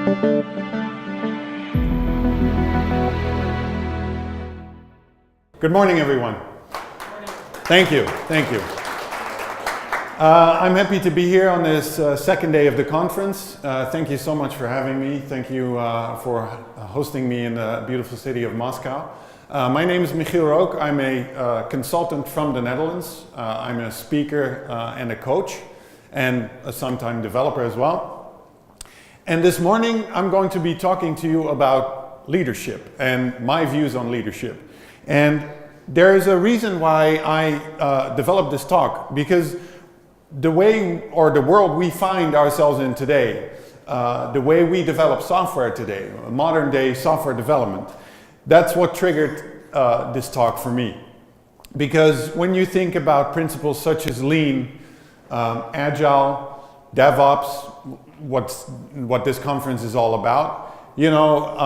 Good morning, everyone. Thank you. I'm happy to be here on this second day of the conference. Thank you so much for having me. Thank you for hosting me in the beautiful city of Moscow. My name is Michiel Rook. I'm a consultant from the Netherlands. I'm a speaker and a coach and a sometime developer as well. And this morning I'm going to be talking to you about leadership and my views on leadership. And there is a reason why I developed this talk, because the way or the world we find ourselves in today, the way we develop software today, modern day software development, that's what triggered this talk for me. Because when you think about principles such as lean, agile, DevOps, what this conference is all about, you know,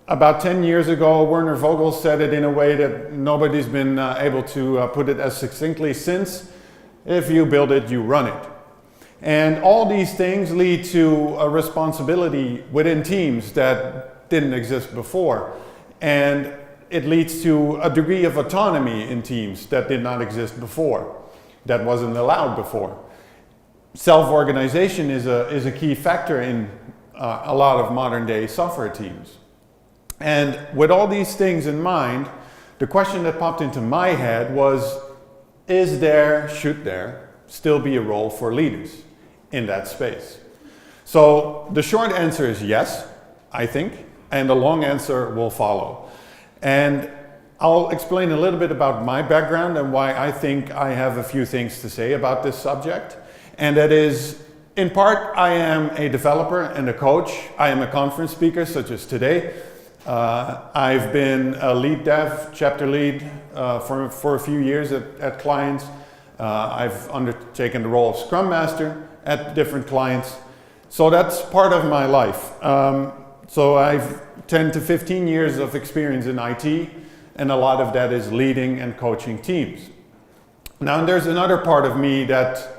about 10 years ago, Werner Vogel said it in a way that nobody's been able to put it as succinctly since. If you build it, you run it. And all these things lead to a responsibility within teams that didn't exist before. And it leads to a degree of autonomy in teams that did not exist before, that wasn't allowed before. Self-organization is a key factor in a lot of modern day software teams. And with all these things in mind, the question that popped into my head was, should there still be a role for leaders in that space? So the short answer is yes, I think, and the long answer will follow. And I'll explain a little bit about my background and why I think I have a few things to say about this subject. And that is, in part, I am a developer and a coach. I am a conference speaker, such as today. I've been a lead dev, chapter lead for a few years at clients. I've undertaken the role of Scrum Master at different clients. So that's part of my life. So I've 10 to 15 years of experience in IT, and a lot of that is leading and coaching teams. Now there's another part of me that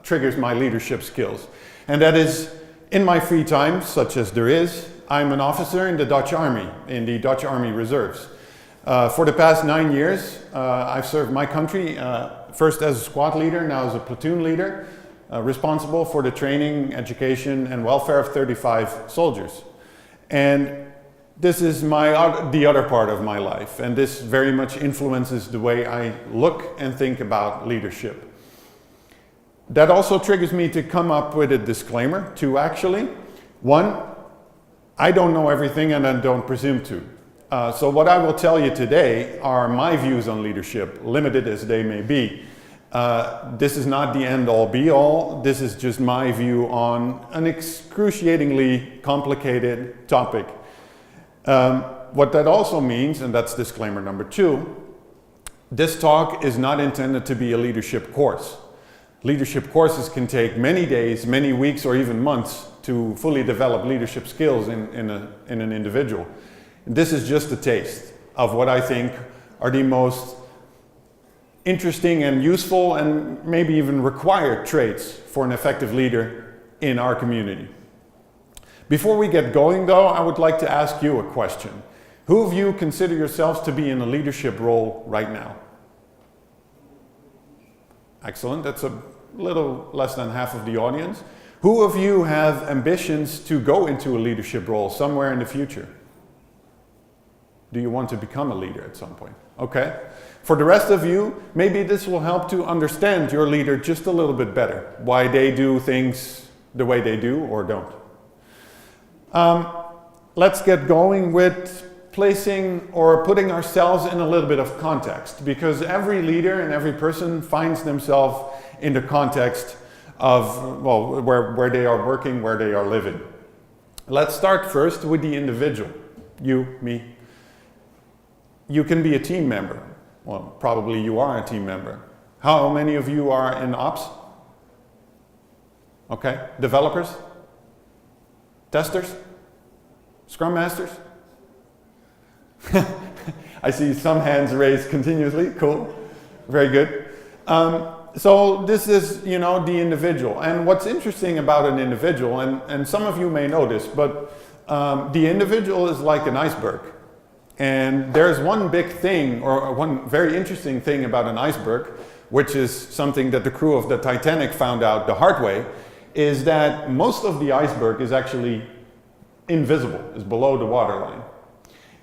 triggers my leadership skills, and that is in my free time, such as there is, I'm an officer in the Dutch Army, in the Dutch Army Reserves. For the past 9 years, I've served my country, first as a squad leader, now as a platoon leader, responsible for the training, education, and welfare of 35 soldiers. And this is the other part of my life, and this very much influences the way I look and think about leadership. That also triggers me to come up with a disclaimer, too, actually. One, I don't know everything and I don't presume to. So what I will tell you today are my views on leadership, limited as they may be. This is not the end-all be-all. This is just my view on an excruciatingly complicated topic. What that also means, and that's disclaimer number 2, this talk is not intended to be a leadership course. Leadership courses can take many days, many weeks, or even months to fully develop leadership skills in an individual. This is just a taste of what I think are the most interesting and useful and maybe even required traits for an effective leader in our community. Before we get going though, I would like to ask you a question. Who of you consider yourselves to be in a leadership role right now? Excellent, that's a little less than half of the audience. Who of you have ambitions to go into a leadership role somewhere in the future? Do you want to become a leader at some point? Okay. For the rest of you, maybe this will help to understand your leader just a little bit better, why they do things the way they do or don't. Let's get going with placing or putting ourselves in a little bit of context, because every leader and every person finds themselves in the context of, well, where they are working, where they are living. Let's start first with the individual, you, me. You can be a team member. Well, probably you are a team member. How many of you are in ops? Okay, developers? Testers? Scrum Masters? I see some hands raised continuously, cool, very good. So this is, the individual. And what's interesting about an individual, and some of you may know this, but the individual is like an iceberg. And there's one big thing, or one very interesting thing about an iceberg, which is something that the crew of the Titanic found out the hard way, is that most of the iceberg is actually invisible, is below the waterline.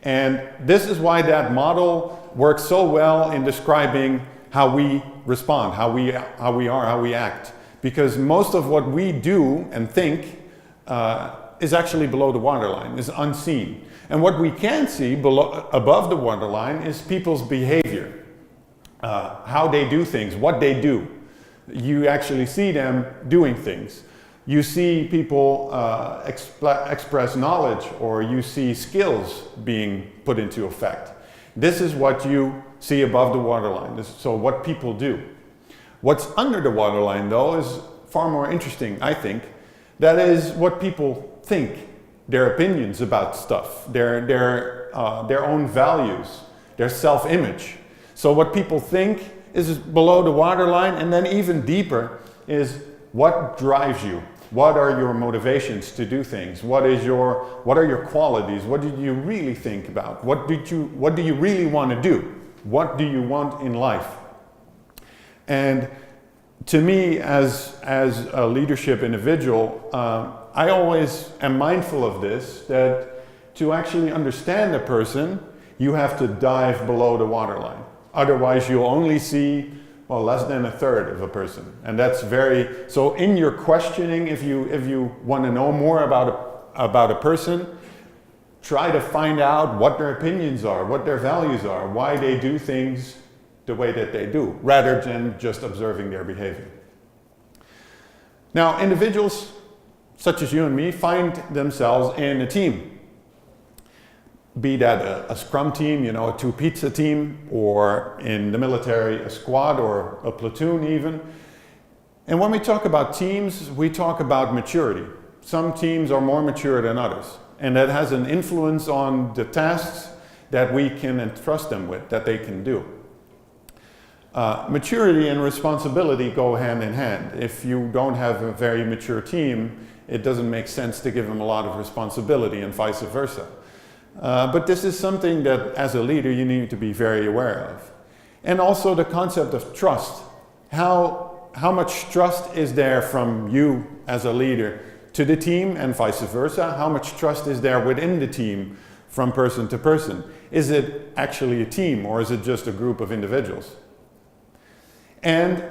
And this is why that model works so well in describing how we respond, how we are, how we act. Because most of what we do and think is actually below the waterline, is unseen. And what we can see above the waterline is people's behavior, how they do things, what they do. You actually see them doing things. You see people express knowledge, or you see skills being put into effect. This is what you see above the waterline, so what people do. What's under the waterline, though, is far more interesting, I think. That is what people think, their opinions about stuff, their own values, their self-image. So what people think is below the waterline, and then even deeper is what drives you. What are your motivations to do things? What are your qualities? What do you really think about? What do you really want to do? What do you want in life? And to me, as a leadership individual, I always am mindful of this, that to actually understand a person, you have to dive below the waterline. Otherwise, you'll only see, less than a third of a person. And that's so in your questioning, if you want to know more about a person, try to find out what their opinions are, what their values are, why they do things the way that they do, rather than just observing their behavior. Now, individuals such as you and me find themselves in a team. Be that a scrum team, a two-pizza team, or in the military, a squad or a platoon even. And when we talk about teams, we talk about maturity. Some teams are more mature than others, and that has an influence on the tasks that we can entrust them with, that they can do. Maturity and responsibility go hand in hand. If you don't have a very mature team, it doesn't make sense to give them a lot of responsibility, and vice versa. But this is something that, as a leader, you need to be very aware of. And also the concept of trust. How much trust is there from you as a leader to the team, and vice versa? How much trust is there within the team from person to person? Is it actually a team, or is it just a group of individuals? And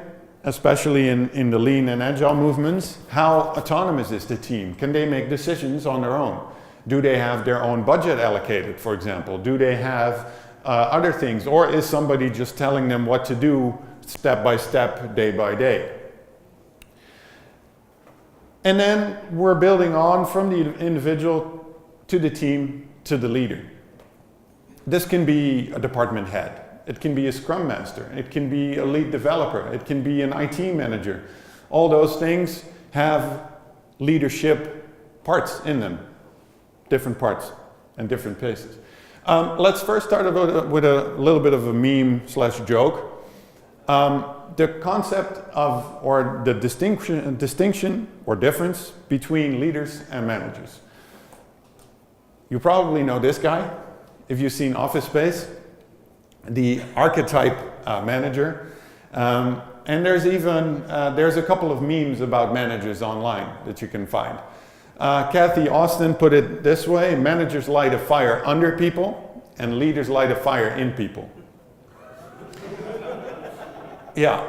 especially in the lean and agile movements, how autonomous is the team? Can they make decisions on their own? Do they have their own budget allocated, for example? Do they have other things? Or is somebody just telling them what to do step by step, day by day? And then we're building on from the individual to the team to the leader. This can be a department head. It can be a scrum master. It can be a lead developer. It can be an IT manager. All those things have leadership parts in them. Different parts and different paces. Let's first start with a little bit of a meme/joke. The concept of, or the distinction or difference between leaders and managers. You probably know this guy if you've seen Office Space, the archetype manager. And there's a couple of memes about managers online that you can find. Kathy Austin put it this way: managers light a fire under people, and leaders light a fire in people. Yeah,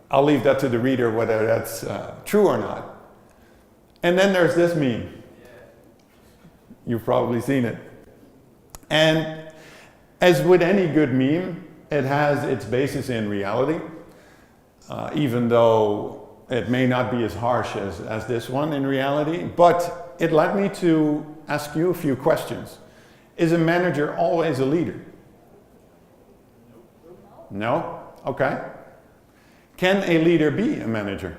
I'll leave that to the reader whether that's true or not. And then there's this meme. You've probably seen it. And as with any good meme, it has its basis in reality, even though it may not be as harsh as this one in reality, but it led me to ask you a few questions. Is a manager always a leader? No? Okay. Can a leader be a manager?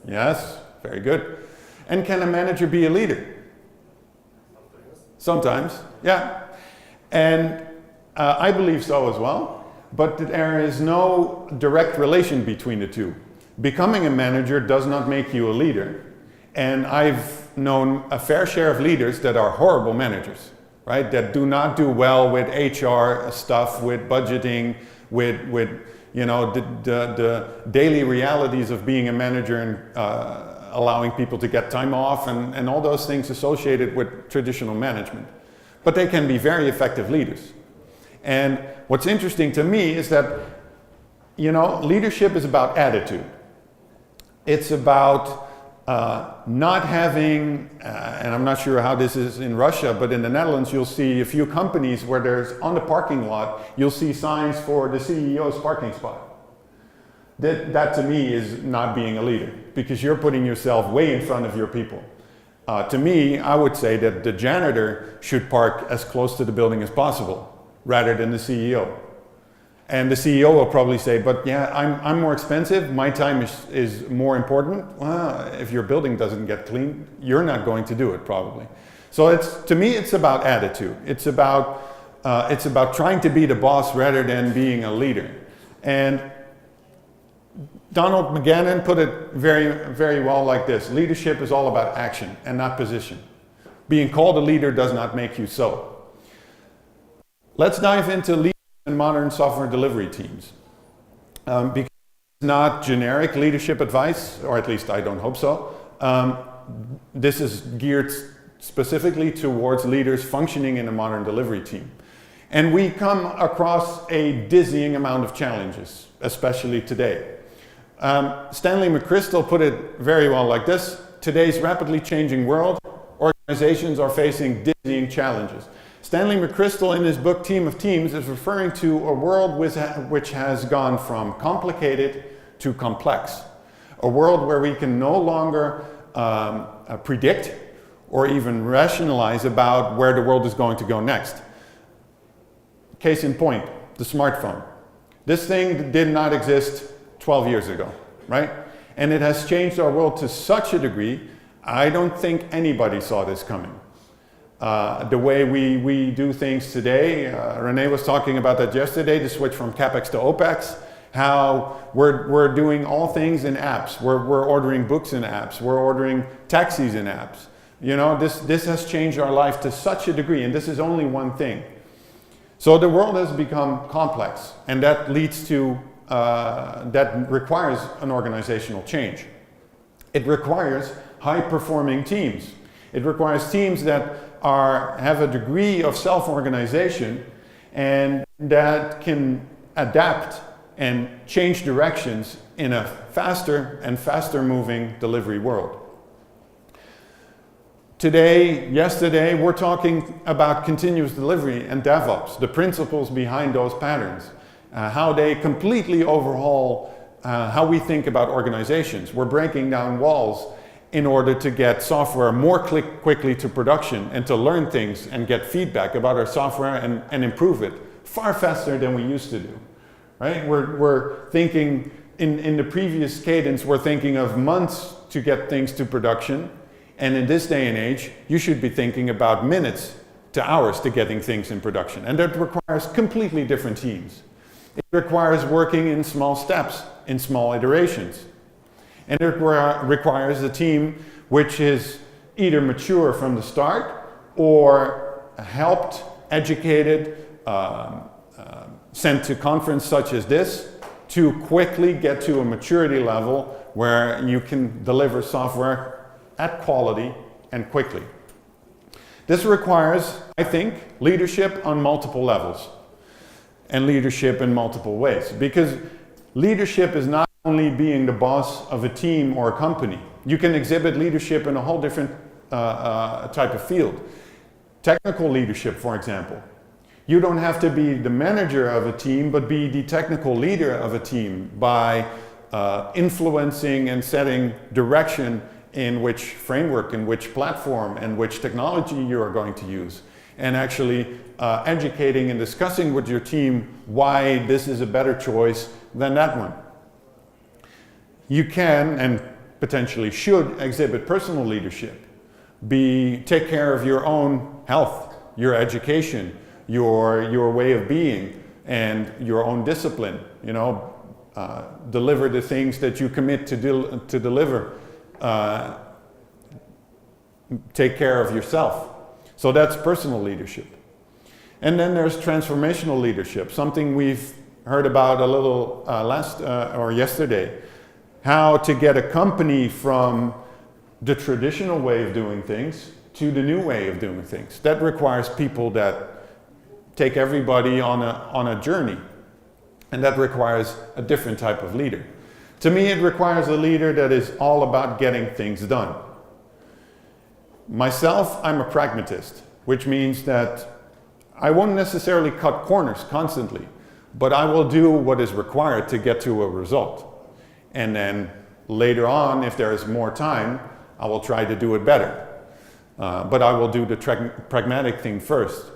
Yes, very good. And can a manager be a leader? Sometimes, yeah. And I believe so as well. but there is no direct relation between the two. Becoming a manager does not make you a leader. And I've known a fair share of leaders that are horrible managers, right? That do not do well with HR stuff, with budgeting, with you know, the daily realities of being a manager and allowing people to get time off and all those things associated with traditional management. But they can be very effective leaders. And what's interesting to me is that, you know, leadership is about attitude. It's about not having, and I'm not sure how this is in Russia, but in the Netherlands you'll see a few companies where there's, on the parking lot, you'll see signs for the CEO's parking spot. That to me is not being a leader, because you're putting yourself way in front of your people. To me, I would say that the janitor should park as close to the building as possible, rather than the CEO. And the CEO will probably say, but yeah, I'm more expensive, my time is more important. Well, if your building doesn't get clean, you're not going to do it probably. So to me, it's about attitude. It's about trying to be the boss rather than being a leader. And Donald McGannon put it very, very well like this: leadership is all about action and not position. Being called a leader does not make you so. Let's dive into leadership in modern software delivery teams. Because it's not generic leadership advice, or at least I don't hope so. This is geared specifically towards leaders functioning in a modern delivery team. And we come across a dizzying amount of challenges, especially today. Stanley McChrystal put it very well like this: today's rapidly changing world, organizations are facing dizzying challenges. Stanley McChrystal, in his book Team of Teams, is referring to a world which has gone from complicated to complex. A world where we can no longer predict or even rationalize about where the world is going to go next. Case in point, the smartphone. This thing did not exist 12 years ago, right? And it has changed our world to such a degree, I don't think anybody saw this coming. The way we do things today, Renee was talking about that yesterday, the switch from CapEx to OpEx, how we're doing all things in apps. We're ordering books in apps, we're ordering taxis in apps. You know, this has changed our life to such a degree, and this is only one thing. So the world has become complex, and that leads to, that requires an organizational change. It requires high-performing teams. It requires teams that have a degree of self-organization and that can adapt and change directions in a faster and faster moving delivery world. Yesterday, we're talking about continuous delivery and DevOps, the principles behind those patterns, how they completely overhaul how we think about organizations. We're breaking down walls in order to get software more quickly to production and to learn things and get feedback about our software and improve it far faster than we used to do, right? We're thinking, in the previous cadence, we're thinking of months to get things to production. And in this day and age, you should be thinking about minutes to hours to getting things in production. And that requires completely different teams. It requires working in small steps, in small iterations. And it requires a team which is either mature from the start or helped, educated, sent to conference such as this to quickly get to a maturity level where you can deliver software at quality and quickly. This requires, I think, leadership on multiple levels and leadership in multiple ways, because leadership is not only being the boss of a team or a company. You can exhibit leadership in a whole different type of field. Technical leadership, for example. You don't have to be the manager of a team, but be the technical leader of a team by influencing and setting direction in which framework, in which platform, and which technology you are going to use. And actually educating and discussing with your team why this is a better choice than that one. You can and potentially should exhibit personal leadership. Take care of your own health, your education, your way of being, and your own discipline. Deliver the things that you commit to deliver. Take care of yourself. So that's personal leadership. And then there's transformational leadership, something we've heard about a little yesterday. How to get a company from the traditional way of doing things to the new way of doing things. That requires people that take everybody on a journey. And that requires a different type of leader. To me, it requires a leader that is all about getting things done. Myself, I'm a pragmatist, which means that I won't necessarily cut corners constantly, but I will do what is required to get to a result. And then later on, if there is more time, I will try to do it better. But I will do the pragmatic thing first.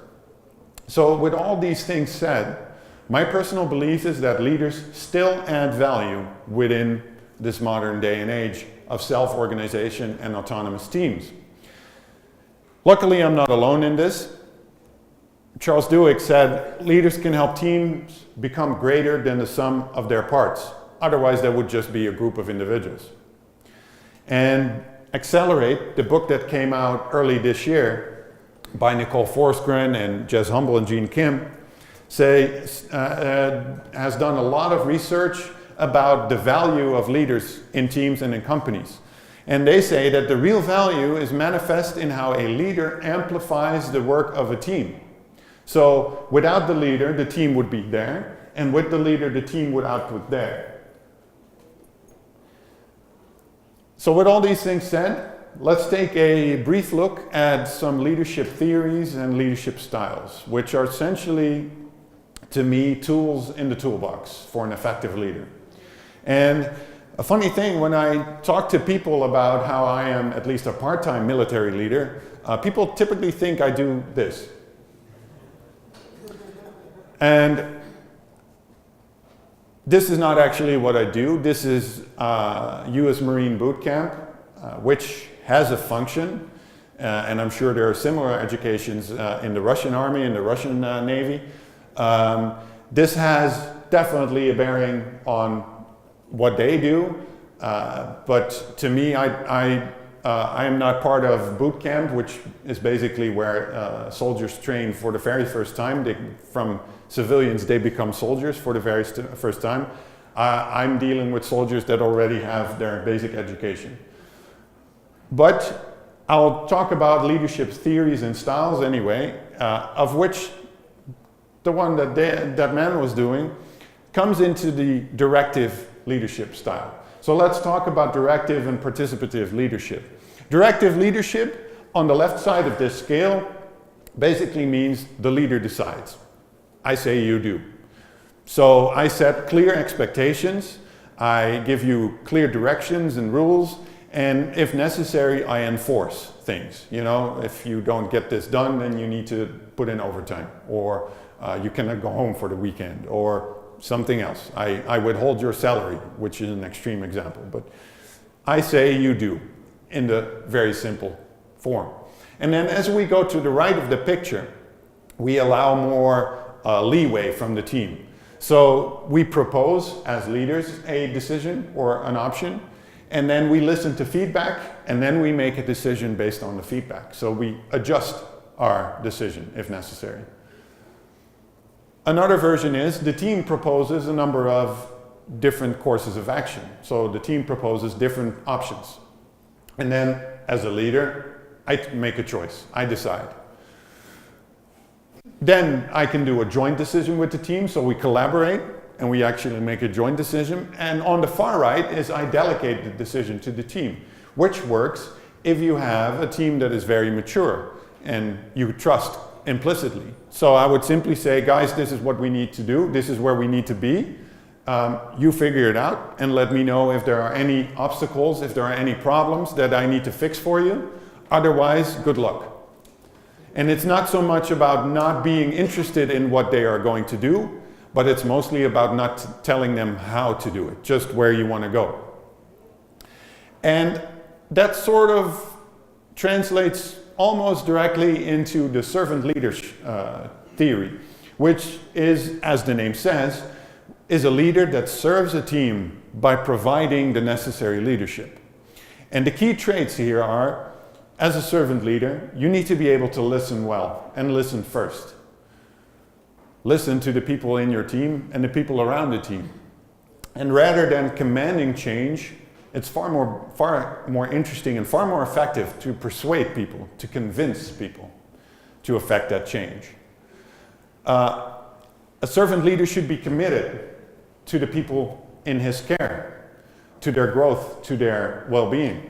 So with all these things said, my personal belief is that leaders still add value within this modern day and age of self-organization and autonomous teams. Luckily, I'm not alone in this. Charles Duhigg said, leaders can help teams become greater than the sum of their parts. Otherwise, there would just be a group of individuals. And Accelerate, the book that came out early this year by Nicole Forsgren and Jez Humble and Gene Kim, has done a lot of research about the value of leaders in teams and in companies. And they say that the real value is manifest in how a leader amplifies the work of a team. So without the leader, the team would be there, and with the leader, the team would output there. So with all these things said, let's take a brief look at some leadership theories and leadership styles, which are essentially, to me, tools in the toolbox for an effective leader. And a funny thing, when I talk to people about how I am at least a part-time military leader, people typically think I do this. And this is not actually what I do. This is US Marine Boot Camp, which has a function, and I'm sure there are similar educations in the Russian Army and the Russian Navy. This has definitely a bearing on what they do, but to me, I am not part of boot camp, which is basically where soldiers train for the very first time. From civilians, they become soldiers for the very first time. I'm dealing with soldiers that already have their basic education. But I'll talk about leadership theories and styles anyway, of which the one that man was doing comes into the directive leadership style. So let's talk about directive and participative leadership. Directive leadership, on the left side of this scale, basically means the leader decides. I say you do. So I set clear expectations, I give you clear directions and rules, and if necessary, I enforce things. If you don't get this done, then you need to put in overtime, or you cannot go home for the weekend, or something else. I withhold your salary, which is an extreme example, but I say you do, in the very simple form. And then as we go to the right of the picture, we allow more leeway from the team. So we propose, as leaders, a decision or an option, and then we listen to feedback, and then we make a decision based on the feedback. So we adjust our decision if necessary. Another version is the team proposes a number of different courses of action. So the team proposes different options. And then, as a leader, I make a choice. I decide. Then I can do a joint decision with the team, so we collaborate and we actually make a joint decision. And on the far right is I delegate the decision to the team, which works if you have a team that is very mature and you trust implicitly. So I would simply say, guys, this is what we need to do. This is where we need to be. You figure it out and let me know if there are any obstacles, if there are any problems that I need to fix for you. Otherwise, good luck. And it's not so much about not being interested in what they are going to do, but it's mostly about not telling them how to do it, just where you want to go. And that sort of translates almost directly into the servant leaders theory, which is, as the name says, is a leader that serves a team by providing the necessary leadership. And the key traits here are, as a servant leader, you need to be able to listen well and listen first. Listen to the people in your team and the people around the team. And rather than commanding change, it's far more interesting and far more effective to persuade people, to convince people to affect that change. A servant leader should be committed to the people in his care, to their growth, to their well-being.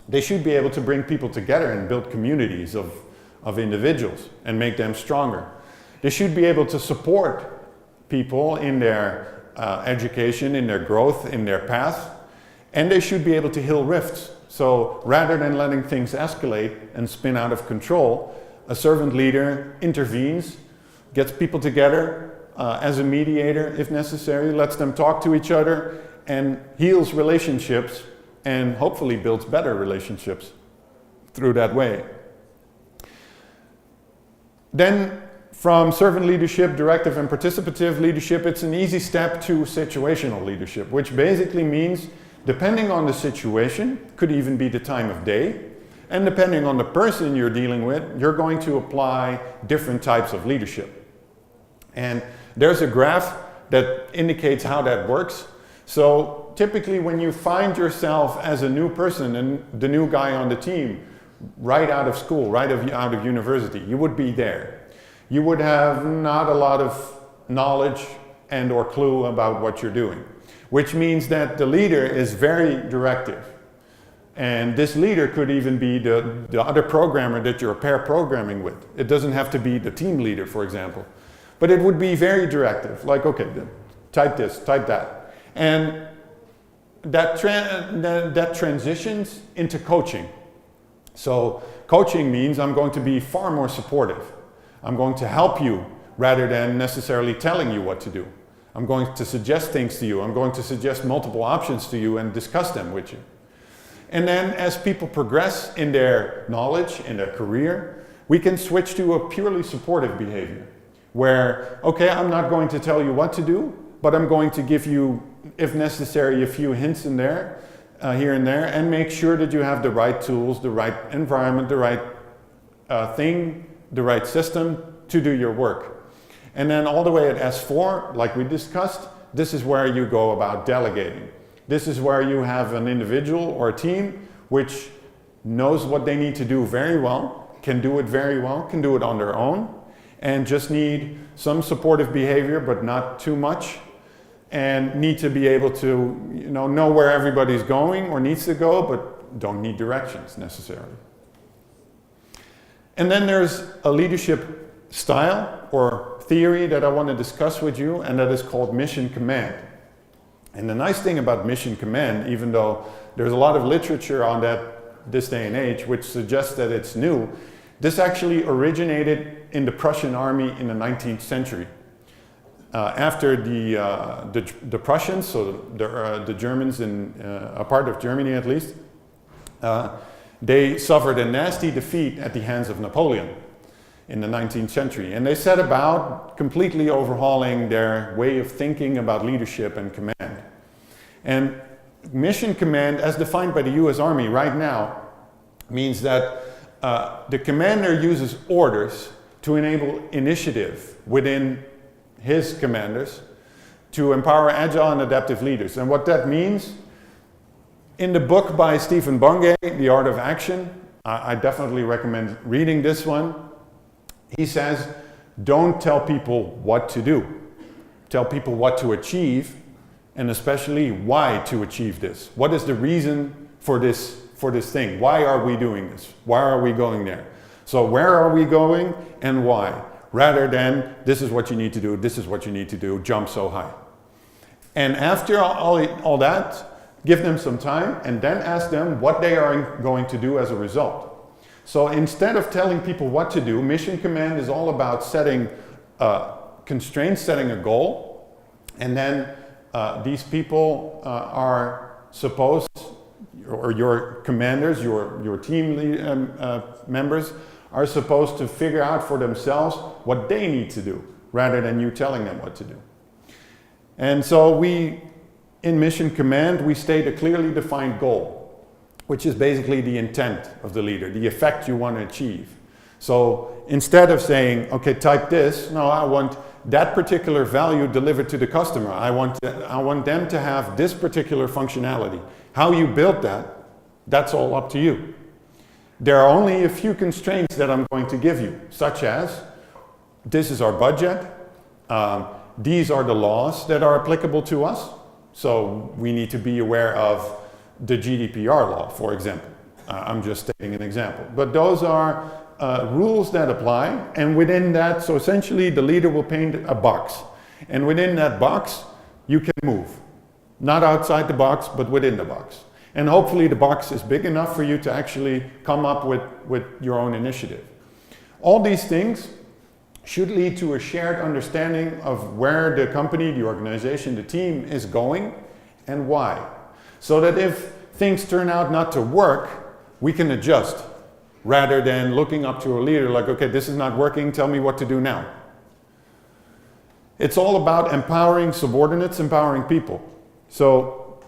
They should be able to bring people together and build communities of individuals and make them stronger. They should be able to support people in their education, in their growth, in their path, and they should be able to heal rifts. So rather than letting things escalate and spin out of control, a servant leader intervenes, gets people together as a mediator if necessary, lets them talk to each other, and heals relationships and hopefully builds better relationships through that way. Then from servant leadership, directive and participative leadership, it's an easy step to situational leadership, which basically means depending on the situation, could even be the time of day, and depending on the person you're dealing with, you're going to apply different types of leadership. And there's a graph that indicates how that works. So typically when you find yourself as a new person and the new guy on the team, right out of school, right out of university, you would be there. You would have not a lot of knowledge and or clue about what you're doing, which means that the leader is very directive. And this leader could even be the other programmer that you're pair programming with. It doesn't have to be the team leader, for example. But it would be very directive, like, okay, type this, type that. And that transitions into coaching. So coaching means I'm going to be far more supportive. I'm going to help you rather than necessarily telling you what to do. I'm going to suggest things to you. I'm going to suggest multiple options to you and discuss them with you. And then as people progress in their knowledge, in their career, we can switch to a purely supportive behavior where, okay, I'm not going to tell you what to do, but I'm going to give you, if necessary, a few hints in there, here and there, and make sure that you have the right tools, the right environment, the right thing, the right system to do your work. And then all the way at S4, like we discussed, this is where you go about delegating. This is where you have an individual or a team which knows what they need to do very well, can do it very well, can do it on their own, and just need some supportive behavior, but not too much, and need to be able to know where everybody's going or needs to go, but don't need directions necessarily. And then there's a leadership style or theory that I want to discuss with you, and that is called mission command. And the nice thing about mission command, even though there's a lot of literature on that this day and age, which suggests that it's new, this actually originated in the Prussian army in the 19th century. After the Prussians, so the Germans in a part of Germany at least, they suffered a nasty defeat at the hands of Napoleon in the 19th century. And they set about completely overhauling their way of thinking about leadership and command. And mission command, as defined by the US Army right now, means that the commander uses orders to enable initiative within his commanders to empower agile and adaptive leaders. And what that means, in the book by Stephen Bungay, The Art of Action, I definitely recommend reading this one. He says, don't tell people what to do. Tell people what to achieve, and especially why to achieve this. What is the reason for this thing? Why are we doing this? Why are we going there? So where are we going and why? Rather than, this is what you need to do, this is what you need to do, jump so high. And after all that, give them some time and then ask them what they are going to do as a result. So instead of telling people what to do, mission command is all about setting constraints, setting a goal, and then these people are supposed, or your commanders, your team members, are supposed to figure out for themselves what they need to do, rather than you telling them what to do. And so in Mission Command, we state a clearly defined goal, which is basically the intent of the leader, the effect you want to achieve. So instead of saying, okay, type this, no, I want that particular value delivered to the customer. I want them to have this particular functionality. How you build that, that's all up to you. There are only a few constraints that I'm going to give you, such as, this is our budget, these are the laws that are applicable to us, so we need to be aware of the GDPR law, for example. I'm just stating an example. But those are rules that apply, and within that, so essentially the leader will paint a box. And within that box, you can move. Not outside the box, but within the box. And hopefully the box is big enough for you to actually come up with your own initiative. All these things should lead to a shared understanding of where the company, the organization, the team is going and why. So that if things turn out not to work, we can adjust rather than looking up to a leader like, okay, this is not working, tell me what to do now. It's all about empowering subordinates, empowering people. So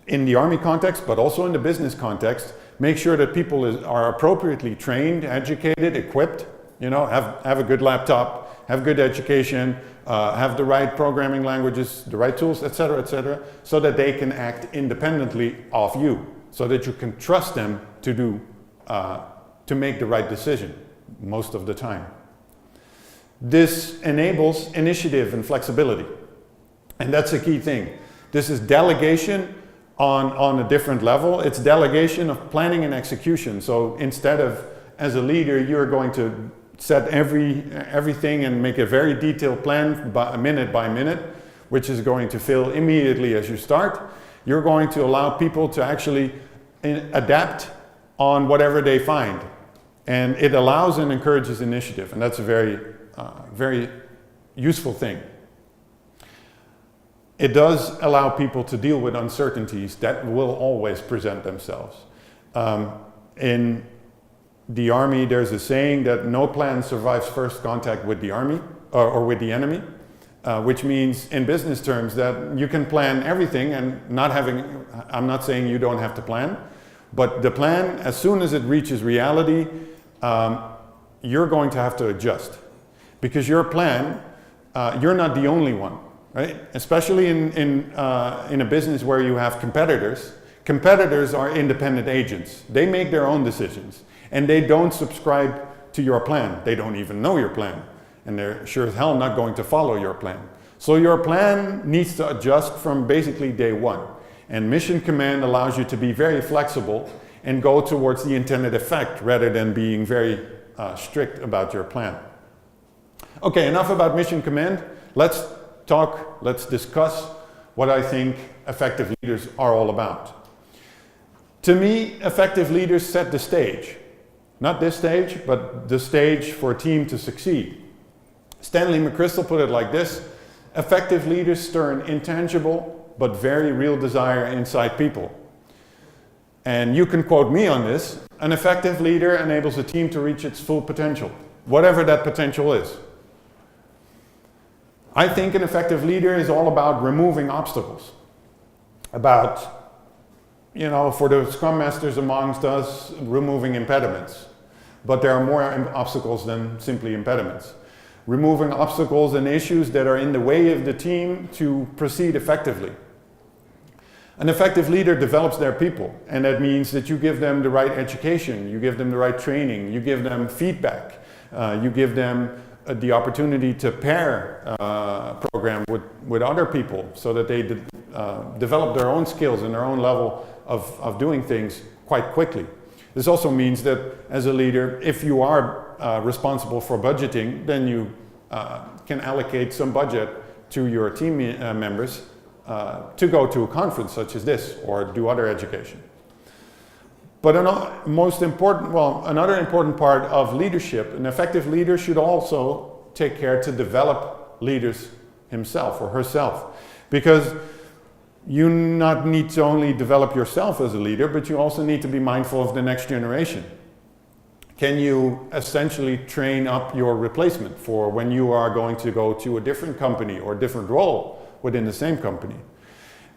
in the Army context, but also in the business context, make sure that people are appropriately trained, educated, equipped, have a good laptop, have good education, have the right programming languages, the right tools, etc., so that they can act independently of you, so that you can trust them to make the right decision most of the time. This enables initiative and flexibility, and that's a key thing. This is delegation on a different level. It's delegation of planning and execution. So instead of, as a leader, you're going to set everything and make a very detailed plan minute by minute, which is going to fail immediately as you start. You're going to allow people to actually adapt on whatever they find. And it allows and encourages initiative, and that's a very useful thing. It does allow people to deal with uncertainties that will always present themselves. In the Army, there's a saying that no plan survives first contact with the Army or with the enemy, which means in business terms that you can plan everything and I'm not saying you don't have to plan, but the plan, as soon as it reaches reality, you're going to have to adjust. Because your plan, you're not the only one, right? Especially in a business where you have competitors. Competitors are independent agents. They make their own decisions. And they don't subscribe to your plan. They don't even know your plan. And they're sure as hell not going to follow your plan. So your plan needs to adjust from basically day one. And Mission Command allows you to be very flexible and go towards the intended effect rather than being very strict about your plan. Okay, enough about Mission Command. Let's discuss what I think effective leaders are all about. To me, effective leaders set the stage. Not this stage, but the stage for a team to succeed. Stanley McChrystal put it like this: effective leaders stir an intangible but very real desire inside people. And you can quote me on this: an effective leader enables a team to reach its full potential, whatever that potential is. I think an effective leader is all about removing obstacles. About, for the Scrum Masters amongst us, removing impediments. But there are more obstacles than simply impediments. Removing obstacles and issues that are in the way of the team to proceed effectively. An effective leader develops their people, and that means that you give them the right education, you give them the right training, you give them feedback, you give them the opportunity to pair program with other people so that they develop their own skills and their own level of doing things quite quickly. This also means that as a leader, if you are responsible for budgeting, then you can allocate some budget to your team members to go to a conference such as this or do other education. But another important part of leadership, an effective leader should also take care to develop leaders himself or herself. Because you not need to only develop yourself as a leader, but you also need to be mindful of the next generation. Can you essentially train up your replacement for when you are going to go to a different company or a different role within the same company?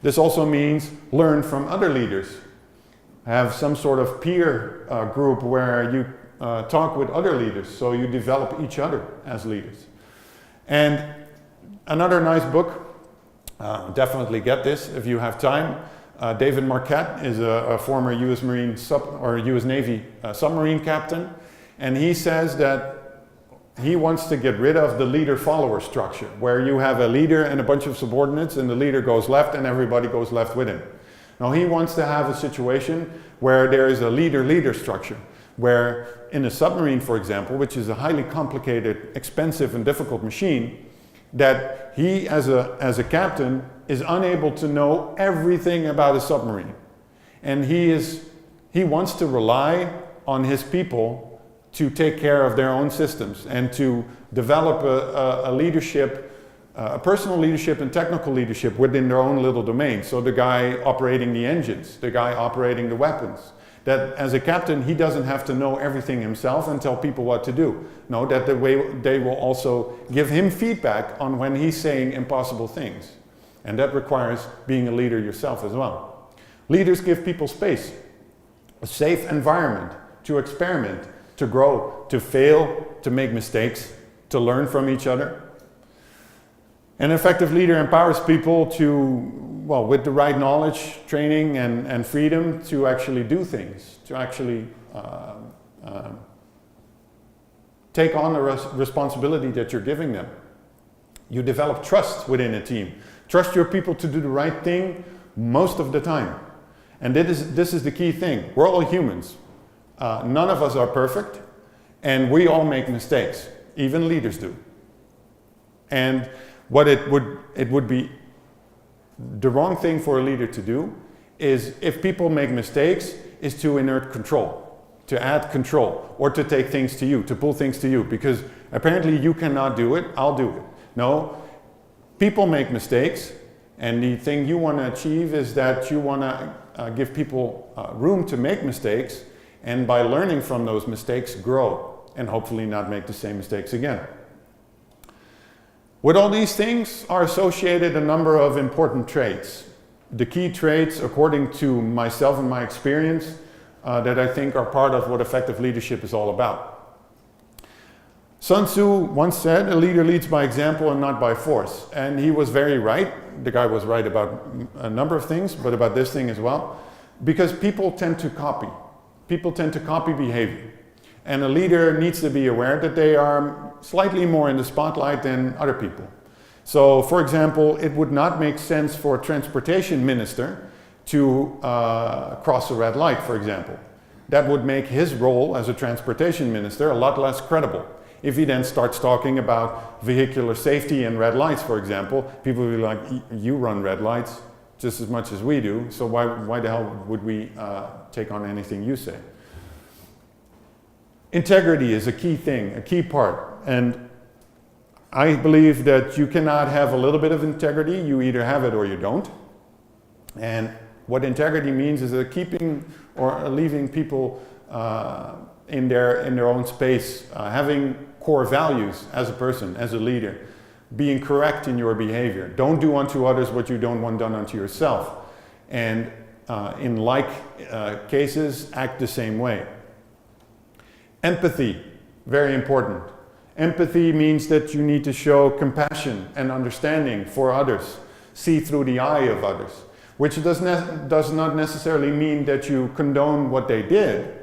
This also means learn from other leaders. Have some sort of peer group where you talk with other leaders, so you develop each other as leaders. And another nice book, definitely get this if you have time. David Marquette is a former U.S. U.S. Navy submarine captain, and he says that he wants to get rid of the leader-follower structure, where you have a leader and a bunch of subordinates, and the leader goes left and everybody goes left with him. Now he wants to have a situation where there is a leader-leader structure, where in a submarine, for example, which is a highly complicated, expensive and difficult machine, that he as a captain is unable to know everything about a submarine. And he wants to rely on his people to take care of their own systems and to develop a leadership, a personal leadership and technical leadership within their own little domain. So the guy operating the engines, the guy operating the weapons, that as a captain he doesn't have to know everything himself and tell people what to do. No, that they will also give him feedback on when he's saying impossible things. And that requires being a leader yourself as well. Leaders give people space, a safe environment to experiment, to grow, to fail, to make mistakes, to learn from each other. An effective leader empowers people to, well, with the right knowledge, training, and freedom to actually do things, to actually take on the responsibility that you're giving them. You develop trust within a team. Trust your people to do the right thing most of the time. And this is the key thing. We're all humans. None of us are perfect, and we all make mistakes. Even leaders do. And what it would be the wrong thing for a leader to do is, if people make mistakes, is to inert control, to add control, or to take things to you, to pull things to you, because apparently you cannot do it, I'll do it. No, people make mistakes, and the thing you want to achieve is that you want to give people room to make mistakes, and by learning from those mistakes, grow, and hopefully not make the same mistakes again. With all these things are associated a number of important traits. The key traits, according to myself and my experience, that I think are part of what effective leadership is all about. Sun Tzu once said, "A leader leads by example and not by force." And he was very right. The guy was right about a number of things, but about this thing as well. Because people tend to copy. People tend to copy behavior. And a leader needs to be aware that they are slightly more in the spotlight than other people. So, for example, it would not make sense for a transportation minister to cross a red light, for example. That would make his role as a transportation minister a lot less credible. If he then starts talking about vehicular safety and red lights, for example, people will be like, "You run red lights just as much as we do, so why the hell would we take on anything you say?" Integrity is a key thing, a key part. And I believe that you cannot have a little bit of integrity. You either have it or you don't. And what integrity means is that keeping or leaving people in their own space, having core values as a person, as a leader, being correct in your behavior. Don't do unto others what you don't want done unto yourself. And in like cases, act the same way. Empathy, very important. Empathy means that you need to show compassion and understanding for others, see through the eye of others, which does not necessarily mean that you condone what they did,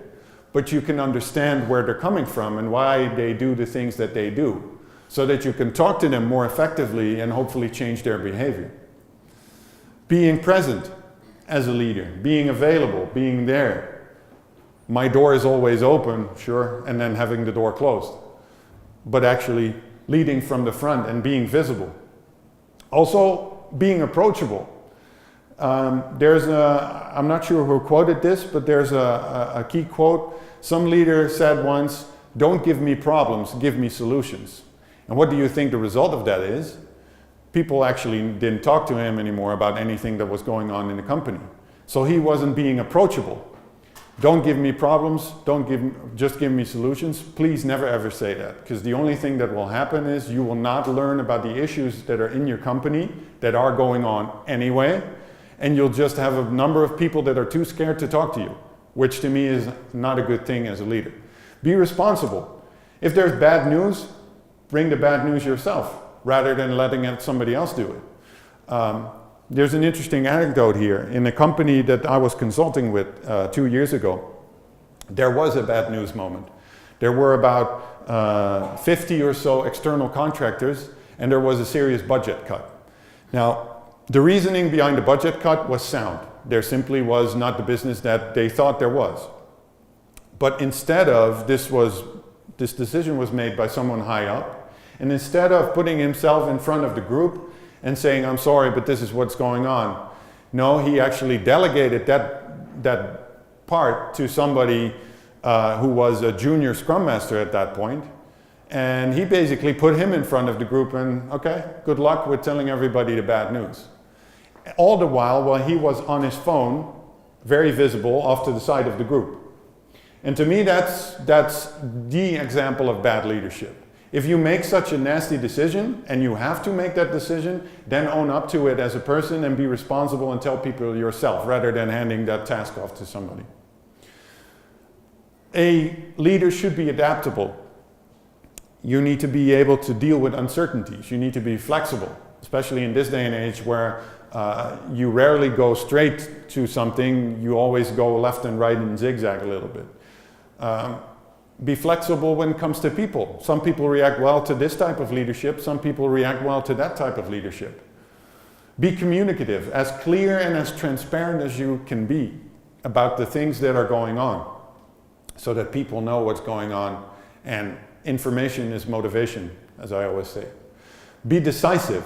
but you can understand where they're coming from and why they do the things that they do, so that you can talk to them more effectively and hopefully change their behavior. Being present as a leader, being available, being there. My door is always open, sure, and then having the door closed. But actually leading from the front and being visible. Also, being approachable. I'm not sure who quoted this, but there's a key quote. Some leader said once, "Don't give me problems, give me solutions." And what do you think the result of that is? People actually didn't talk to him anymore about anything that was going on in the company. So he wasn't being approachable. don't give me problems, just give me solutions. Please never ever say that, because the only thing that will happen is you will not learn about the issues that are in your company that are going on anyway, and you'll just have a number of people that are too scared to talk to you, which to me is not a good thing as a leader. Be responsible. If there's bad news, bring the bad news yourself, rather than letting somebody else do it. There's an interesting anecdote here. In a company that I was consulting with 2 years ago, there was a bad news moment. There were about 50 or so external contractors, and there was a serious budget cut. Now, the reasoning behind the budget cut was sound. There simply was not the business that they thought there was. But instead of, this decision was made by someone high up, and instead of putting himself in front of the group and saying, I'm sorry, but this is what's going on. No, he actually delegated that part to somebody who was a junior Scrum Master at that point. And he basically put him in front of the group and, okay, good luck with telling everybody the bad news. All the while he was on his phone, very visible, off to the side of the group. And to me, that's the example of bad leadership. If you make such a nasty decision, and you have to make that decision, then own up to it as a person and be responsible and tell people yourself, rather than handing that task off to somebody. A leader should be adaptable. You need to be able to deal with uncertainties. You need to be flexible, especially in this day and age where you rarely go straight to something. You always go left and right and zigzag a little bit. Be flexible when it comes to people. Some people react well to this type of leadership. Some people react well to that type of leadership. Be communicative, as clear and as transparent as you can be about the things that are going on, so that people know what's going on, and information is motivation, as I always say. Be decisive.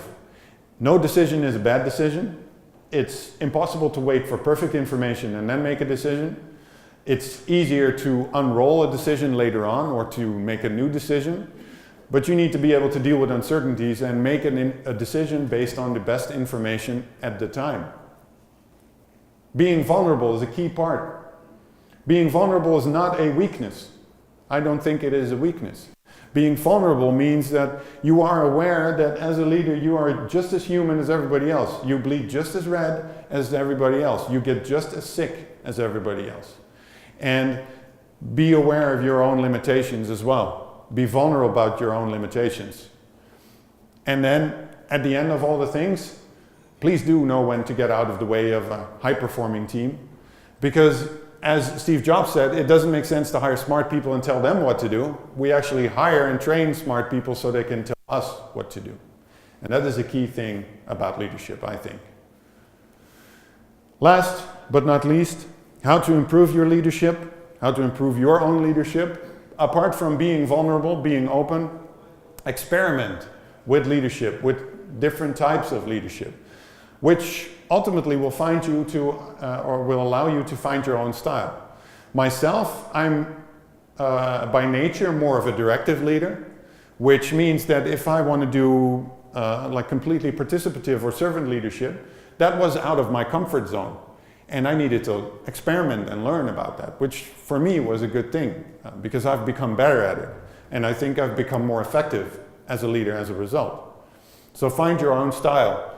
No decision is a bad decision. It's impossible to wait for perfect information and then make a decision. It's easier to unroll a decision later on or to make a new decision, but you need to be able to deal with uncertainties and make a decision based on the best information at the time. Being vulnerable is a key part. Being vulnerable is not a weakness. I don't think it is a weakness. Being vulnerable means that you are aware that as a leader you are just as human as everybody else. You bleed just as red as everybody else. You get just as sick as everybody else. And be aware of your own limitations as well. Be vulnerable about your own limitations. And then, at the end of all the things, please do know when to get out of the way of a high-performing team. Because, as Steve Jobs said, it doesn't make sense to hire smart people and tell them what to do. We actually hire and train smart people so they can tell us what to do. And that is a key thing about leadership, I think. Last but not least, how to improve your leadership, how to improve your own leadership. Apart from being vulnerable, being open, experiment with leadership, with different types of leadership, which ultimately will find you to, or will allow you to find your own style. Myself, I'm by nature more of a directive leader, which means that if I want to do like completely participative or servant leadership, that was out of my comfort zone. And I needed to experiment and learn about that, which for me was a good thing because I've become better at it. And I think I've become more effective as a leader as a result. So find your own style,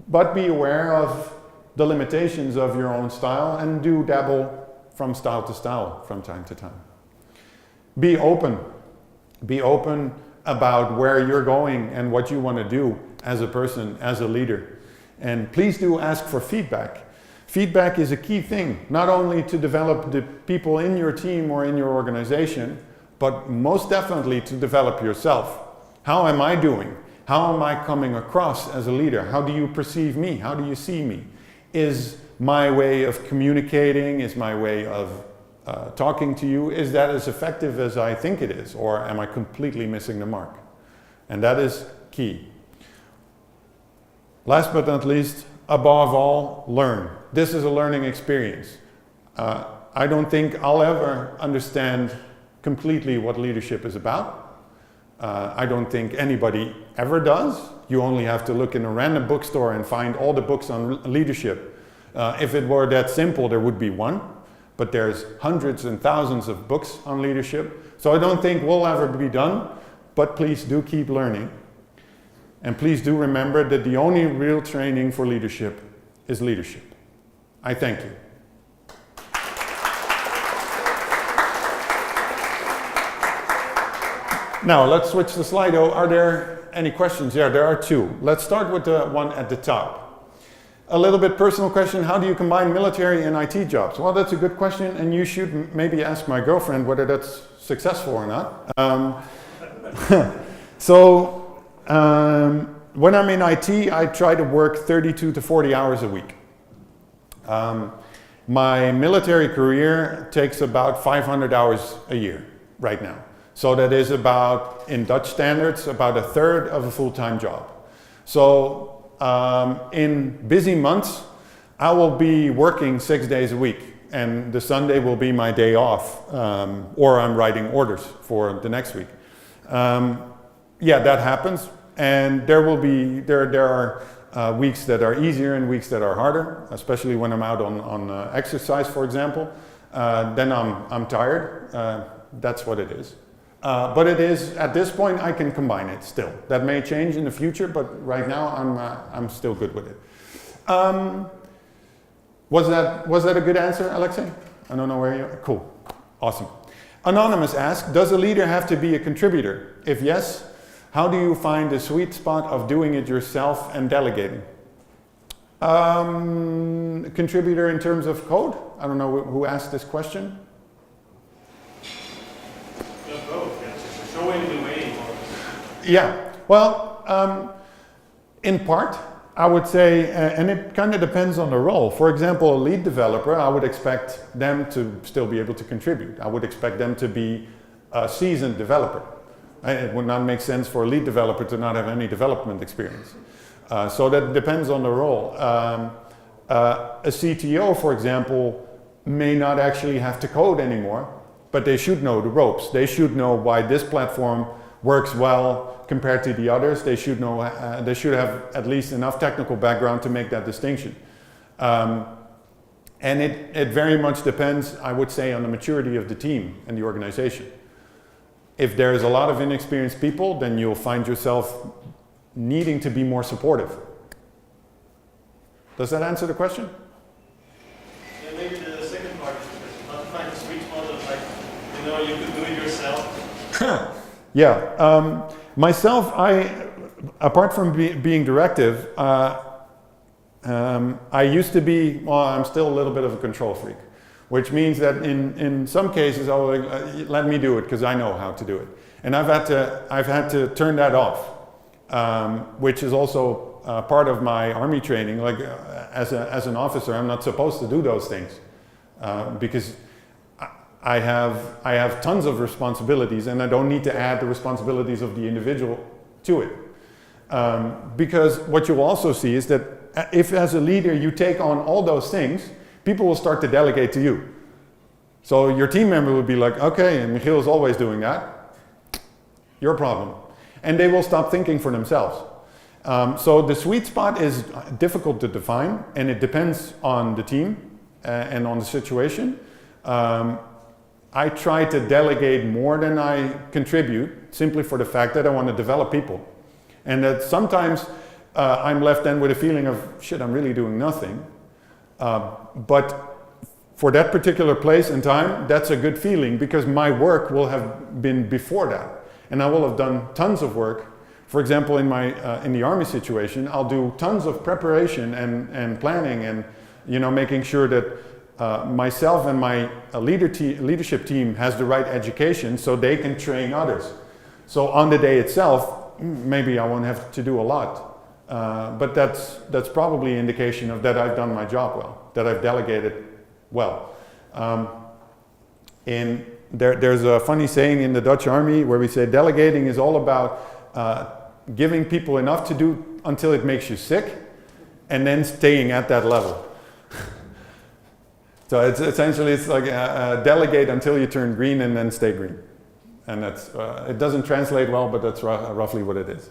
but be aware of the limitations of your own style and do dabble from style to style from time to time. Be open. Be open about where you're going and what you want to do as a person, as a leader. And please do ask for feedback. Feedback is a key thing, not only to develop the people in your team or in your organization, but most definitely to develop yourself. How am I doing? How am I coming across as a leader? How do you perceive me? How do you see me? Is my way of communicating, is my way of talking to you, is that as effective as I think it is? Or am I completely missing the mark? And that is key. Last but not least, above all, learn. This is a learning experience. I don't think I'll ever understand completely what leadership is about. I don't think anybody ever does. You only have to look in a random bookstore and find all the books on leadership. If it were that simple, there would be one. but there's hundreds and thousands of books on leadership. So I don't think we'll ever be done, but please do keep learning. And please do remember that the only real training for leadership is leadership. I thank you. Now let's switch the slide. Are there any questions? Yeah, there are two. Let's start with the one at the top. A little bit personal question, how do you combine military and IT jobs? Well, that's a good question, and you should maybe ask my girlfriend whether that's successful or not. When I'm in IT, I try to work 32 to 40 hours a week. My military career takes about 500 hours a year right now. So that is about, in Dutch standards, about a third of a full-time job. So in busy months, I will be working 6 days a week, and the Sunday will be my day off, or I'm writing orders for the next week. Yeah, that happens, and there are weeks that are easier and weeks that are harder, especially when I'm out on exercise, for example. Then I'm tired. That's what it is. But it is, at this point, I can combine it still. That may change in the future, but right now I'm still good with it. Was that a good answer, Alexei? I don't know where you are. Cool. Awesome. Anonymous asks, does a leader have to be a contributor? If yes, how do you find the sweet spot of doing it yourself and delegating? Contributor in terms of code? I don't know who asked this question. Yeah, well, in part, I would say, and it kind of depends on the role. For example, a lead developer, I would expect them to still be able to contribute. I would expect them to be a seasoned developer. It would not make sense for a lead developer to not have any development experience. So that depends on the role. A CTO, for example, may not actually have to code anymore, but they should know the ropes. They should know why this platform works well compared to the others. They should know. They should have at least enough technical background to make that distinction. And it very much depends, I would say, on the maturity of the team and the organization. If there's a lot of inexperienced people, then you'll find yourself needing to be more supportive. Does that answer the question? Yeah, maybe the second part of the question, how to find the sweet spot of, like, you could do it yourself. Yeah, myself, apart from being directive, I used to be, well, I'm still a little bit of a control freak, which means that in some cases, I'll let me do it because I know how to do it. And I've had to turn that off, which is also part of my army training. Like as an officer, I'm not supposed to do those things because I have tons of responsibilities, and I don't need to add the responsibilities of the individual to it. Because what you will also see is that if as a leader you take on all those things, people will start to delegate to you. So your team member will be like, okay, and Michiel is always doing that. Your problem. And they will stop thinking for themselves. So the sweet spot is difficult to define, and it depends on the team and on the situation. I try to delegate more than I contribute, simply for the fact that I want to develop people. And that sometimes I'm left then with a feeling of, shit, I'm really doing nothing. But for that particular place and time, that's a good feeling because my work will have been before that. And I will have done tons of work. For example, in the army situation, I'll do tons of preparation and planning and making sure that myself and my leadership team has the right education so they can train others. So on the day itself, maybe I won't have to do a lot. But that's probably an indication of that I've done my job well, that I've delegated well. There's a funny saying in the Dutch army where we say delegating is all about giving people enough to do until it makes you sick and then staying at that level. So it's essentially like delegate until you turn green and then stay green. And that's, it doesn't translate well, but that's roughly what it is.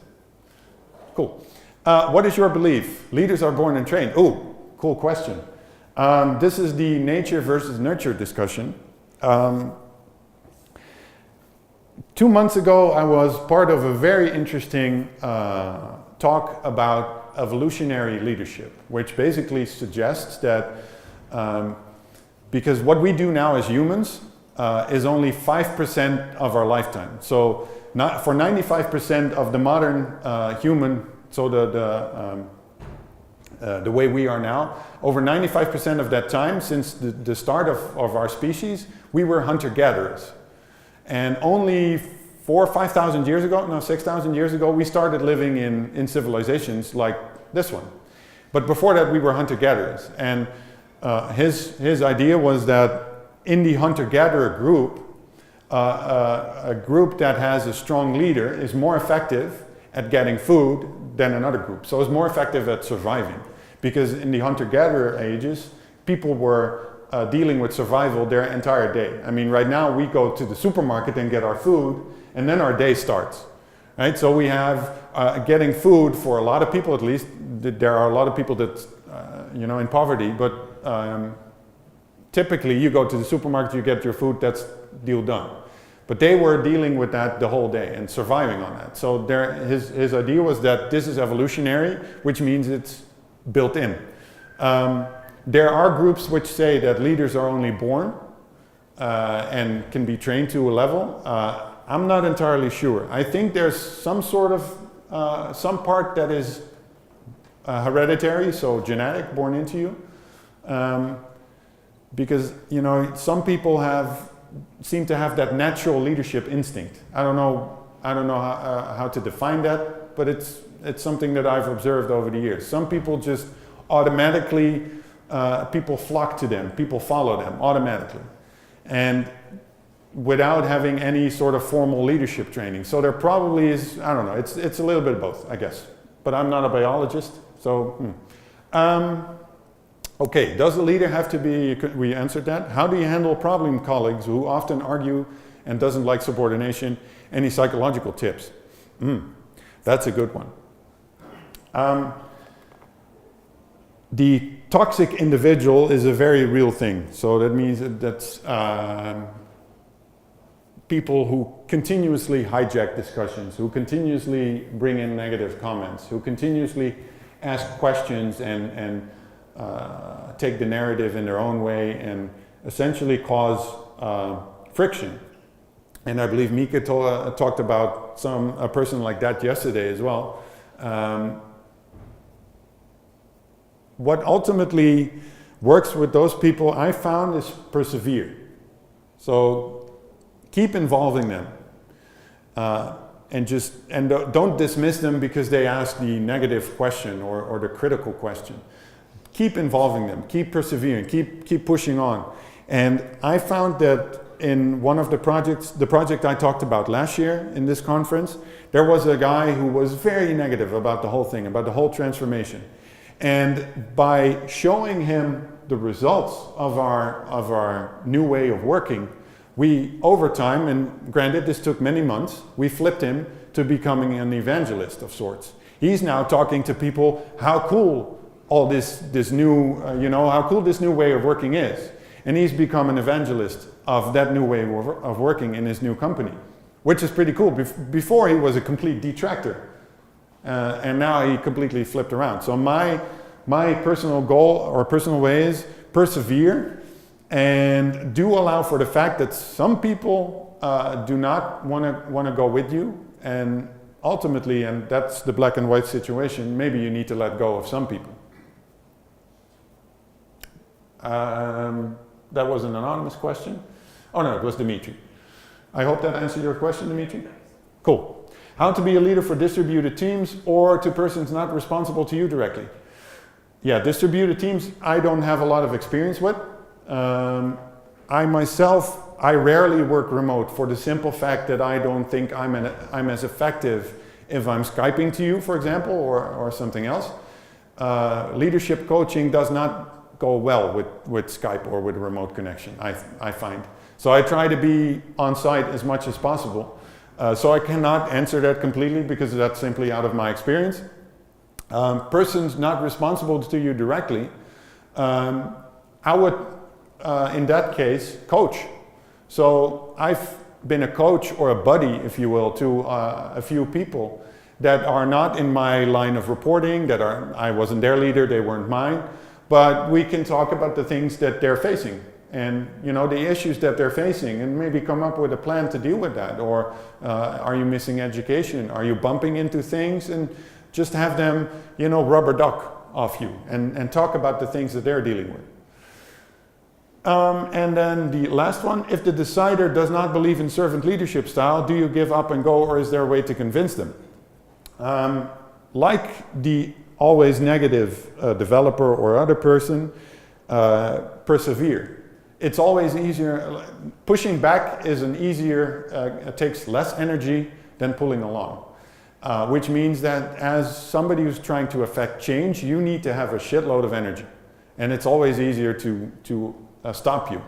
Cool. What is your belief? Leaders are born and trained. Oh, cool question. This is the nature versus nurture discussion. 2 months ago, I was part of a very interesting talk about evolutionary leadership, which basically suggests that because what we do now as humans is only 5% of our lifetime. So for 95% of the modern human, so the way we are now, over 95% of that time, since the start of our species, we were hunter-gatherers. And only 4,000 or 5,000 years ago, no, 6,000 years ago, we started living in civilizations like this one. But before that, we were hunter-gatherers. And his idea was that in the hunter-gatherer group, a group that has a strong leader is more effective at getting food than another group. So it's more effective at surviving. Because in the hunter-gatherer ages, people were dealing with survival their entire day. I mean, right now we go to the supermarket and get our food, and then our day starts. Right? So we have getting food for a lot of people, at least. There are a lot of people that, in poverty, but typically you go to the supermarket, you get your food, that's deal done. But they were dealing with that the whole day and surviving on that. So his idea was that this is evolutionary, which means it's built in. There are groups which say that leaders are only born and can be trained to a level. I'm not entirely sure. I think there's some sort of, some part that is hereditary, so genetic, born into you. Because, some people seem to have that natural leadership instinct. I don't know how to define that, but it's something that I've observed over the years. Some people just automatically, people flock to them, people follow them automatically, and without having any sort of formal leadership training. So there probably is, I don't know, it's a little bit of both, I guess. But I'm not a biologist, so. Okay, does the leader have to be, we answered that. How do you handle problem colleagues who often argue and doesn't like subordination? Any psychological tips? That's a good one. The toxic individual is a very real thing. So that means that's people who continuously hijack discussions, who continuously bring in negative comments, who continuously ask questions and take the narrative in their own way and essentially cause friction. And I believe Mieke talked about a person like that yesterday as well. What ultimately works with those people, I found, is persevere. So keep involving them. And don't dismiss them because they ask the negative question or the critical question. Keep involving them, keep persevering, keep pushing on. And I found that in one of the projects, the project I talked about last year in this conference, there was a guy who was very negative about the whole thing, about the whole transformation. And by showing him the results of our new way of working, we, over time, and granted this took many months, we flipped him to becoming an evangelist of sorts. He's now talking to people how cool all this new, how cool this new way of working is. And he's become an evangelist of that new way of working in his new company, which is pretty cool. Before he was a complete detractor, and now he completely flipped around. So my personal goal or personal way is persevere and do allow for the fact that some people do not want to go with you, and ultimately, and that's the black and white situation, maybe you need to let go of some people. That was an anonymous question. Oh no, it was Dimitri. I hope that answered your question, Dimitri. Cool. How to be a leader for distributed teams or to persons not responsible to you directly? Yeah, distributed teams, I don't have a lot of experience with. I rarely work remote for the simple fact that I don't think I'm as effective if I'm Skyping to you, for example, or something else. Leadership coaching does not go well with Skype or with a remote connection, I find. So I try to be on site as much as possible. So I cannot answer that completely because that's simply out of my experience. Persons not responsible to you directly, I would, in that case, coach. So I've been a coach or a buddy, if you will, to a few people that are not in my line of reporting, I wasn't their leader, they weren't mine, but we can talk about the things that they're facing and the issues that they're facing, and maybe come up with a plan to deal with that. Or are you missing education? Are you bumping into things? And just have them, rubber duck off you and talk about the things that they're dealing with. And then the last one, if the decider does not believe in servant leadership style, do you give up and go, or is there a way to convince them? Like the always negative developer or other person, persevere. It's always easier, pushing back is it takes less energy than pulling along. Which means that as somebody who's trying to affect change, you need to have a shitload of energy. And it's always easier to stop you.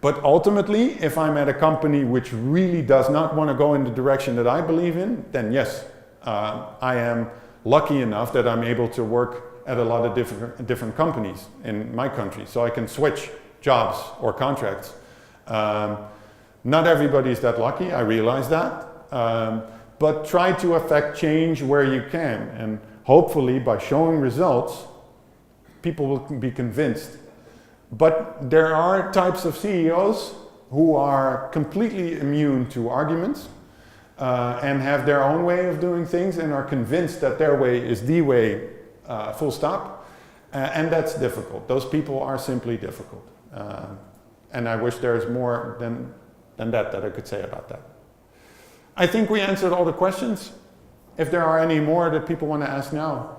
But ultimately, if I'm at a company which really does not want to go in the direction that I believe in, then yes, I am lucky enough that I'm able to work at a lot of different companies in my country. So I can switch jobs or contracts. Not everybody's that lucky, I realize that. But try to affect change where you can. And hopefully by showing results, people will be convinced. But there are types of CEOs who are completely immune to arguments and have their own way of doing things and are convinced that their way is the way, full stop. And that's difficult. Those people are simply difficult. And I wish there's more than that I could say about that. I think we answered all the questions. If there are any more that people want to ask now,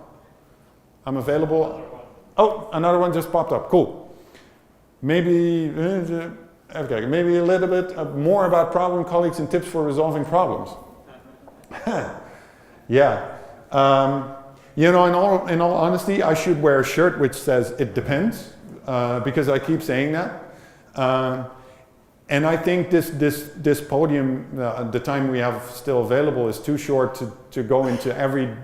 I'm available. Oh, another one just popped up. Cool. Maybe a little bit more about problem colleagues and tips for resolving problems. Yeah. In all honesty, I should wear a shirt which says it depends, because I keep saying that. And I think this podium, the time we have still available, is too short to go into every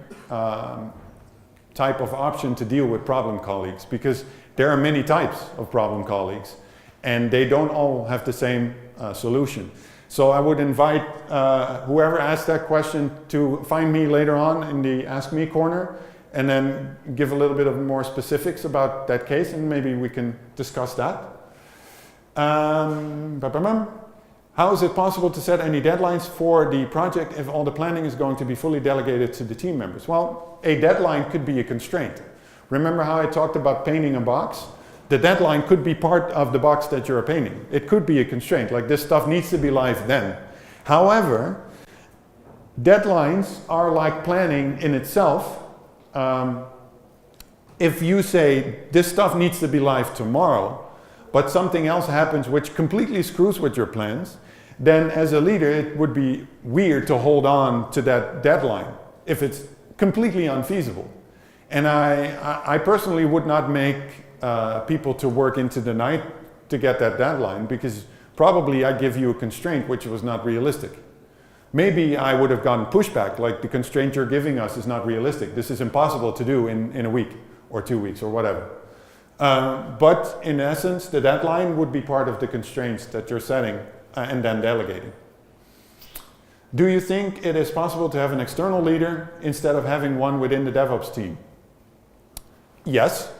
type of option to deal with problem colleagues, because there are many types of problem colleagues and they don't all have the same solution. So I would invite whoever asked that question to find me later on in the Ask Me corner and then give a little bit of more specifics about that case, and maybe we can discuss that. How is it possible to set any deadlines for the project if all the planning is going to be fully delegated to the team members? Well, a deadline could be a constraint. Remember how I talked about painting a box? The deadline could be part of the box that you're painting. It could be a constraint, like this stuff needs to be live then. However, deadlines are like planning in itself. If you say this stuff needs to be live tomorrow, but something else happens which completely screws with your plans, then as a leader it would be weird to hold on to that deadline if it's completely unfeasible. And I personally would not make people to work into the night to get that deadline, because probably I give you a constraint which was not realistic. Maybe I would have gotten pushback, like the constraint you're giving us is not realistic. This is impossible to do in a week or 2 weeks or whatever. But in essence, the deadline would be part of the constraints that you're setting and then delegating. Do you think it is possible to have an external leader instead of having one within the DevOps team? Yes.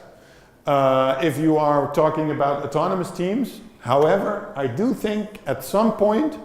If you are talking about autonomous teams, however, I do think at some point,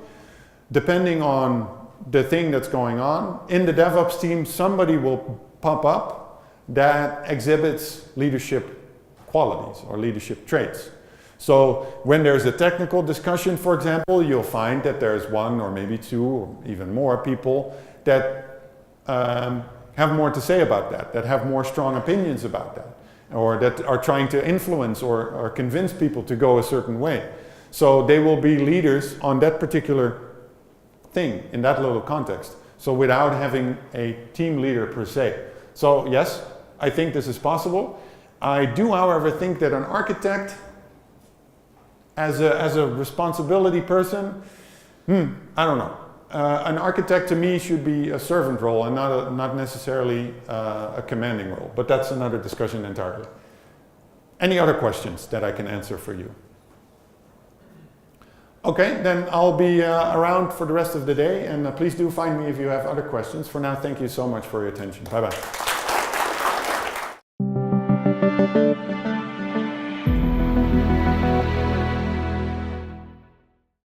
depending on the thing that's going on, in the DevOps team, somebody will pop up that exhibits leadership qualities or leadership traits. So when there's a technical discussion, for example, you'll find that there's one or maybe two or even more people that have more to say about that have more strong opinions about that, or that are trying to influence or convince people to go a certain way. So they will be leaders on that particular thing in that little context. So without having a team leader per se. So yes, I think this is possible. I do, however, think that an architect, as a responsibility person, I don't know. An architect to me should be a servant role and not necessarily a commanding role. But that's another discussion entirely. Any other questions that I can answer for you? Okay, then I'll be around for the rest of the day, and please do find me if you have other questions. For now, thank you so much for your attention. Bye-bye.